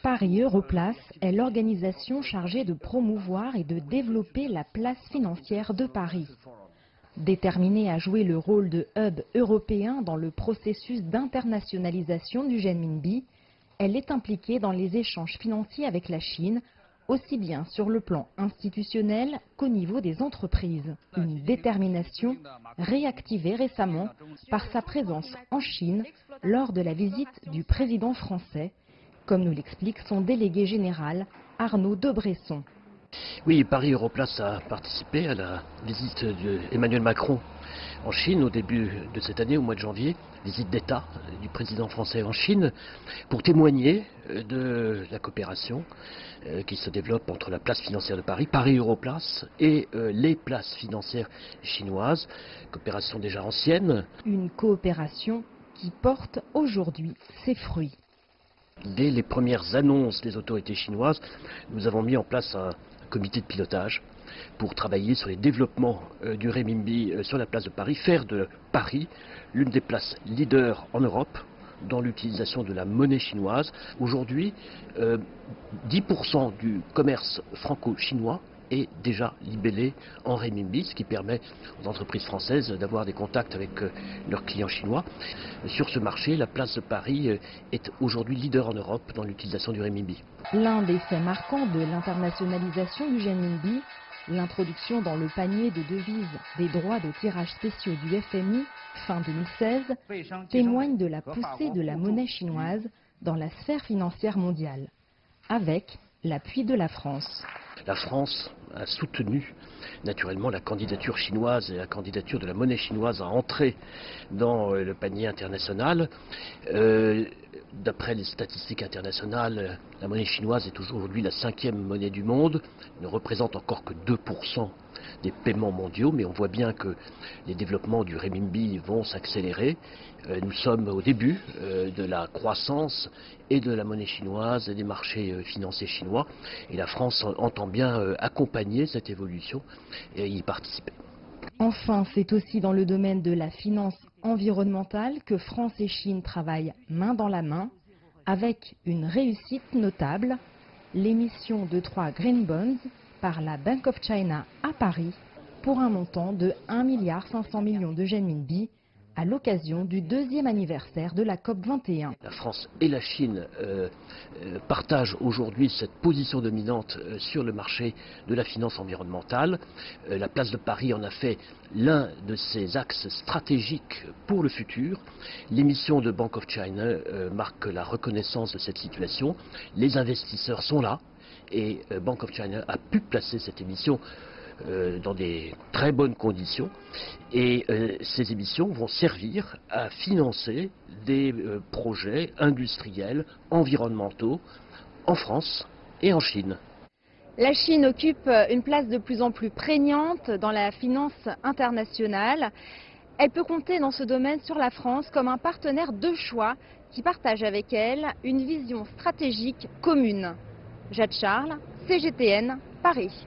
Paris Europlace est l'organisation chargée de promouvoir et de développer la place financière de Paris. Déterminée à jouer le rôle de hub européen dans le processus d'internationalisation du renminbi, elle est impliquée dans les échanges financiers avec la Chine, aussi bien sur le plan institutionnel qu'au niveau des entreprises. Une détermination réactivée récemment par sa présence en Chine lors de la visite du président français, comme nous l'explique son délégué général Arnaud Debresson. Oui, Paris Europlace a participé à la visite d'Emmanuel Macron en Chine au début de cette année, au mois de janvier, visite d'État du président français en Chine, pour témoigner de la coopération qui se développe entre la place financière de Paris, Paris Europlace, et les places financières chinoises, coopération déjà ancienne. Une coopération qui porte aujourd'hui ses fruits. Dès les premières annonces des autorités chinoises, nous avons mis en place un comité de pilotage pour travailler sur les développements du renminbi sur la place de Paris, faire de Paris l'une des places leaders en Europe dans l'utilisation de la monnaie chinoise. Aujourd'hui, 10% du commerce franco-chinois est déjà libellé en renminbi, ce qui permet aux entreprises françaises d'avoir des contacts avec leurs clients chinois. Sur ce marché, la place de Paris est aujourd'hui leader en Europe dans l'utilisation du renminbi. L'un des faits marquants de l'internationalisation du renminbi, l'introduction dans le panier de devises des droits de tirage spéciaux du FMI fin 2016, témoigne de la poussée de la monnaie chinoise dans la sphère financière mondiale, avec l'appui de la France. La France a soutenu naturellement la candidature chinoise et la candidature de la monnaie chinoise à entrer dans le panier international. D'après les statistiques internationales, la monnaie chinoise est aujourd'hui la 5e monnaie du monde, ne représente encore que 2% des paiements mondiaux, mais on voit bien que les développements du renminbi vont s'accélérer. Nous sommes au début de la croissance et de la monnaie chinoise et des marchés financiers chinois, et la France entend bien accompagner cette évolution et y participer. Enfin, c'est aussi dans le domaine de la finance environnementale que France et Chine travaillent main dans la main, avec une réussite notable, l'émission de 3 Green Bonds par la Bank of China à Paris pour un montant de 1,5 milliard de renminbi à l'occasion du 2e anniversaire de la COP21. La France et la Chine partagent aujourd'hui cette position dominante sur le marché de la finance environnementale. La place de Paris en a fait l'un de ses axes stratégiques pour le futur. L'émission de Bank of China marque la reconnaissance de cette situation. Les investisseurs sont là et Bank of China a pu placer cette émission dans des très bonnes conditions, et ces émissions vont servir à financer des projets industriels, environnementaux en France et en Chine. La Chine occupe une place de plus en plus prégnante dans la finance internationale. Elle peut compter dans ce domaine sur la France comme un partenaire de choix qui partage avec elle une vision stratégique commune. Jade Charles, CGTN, Paris.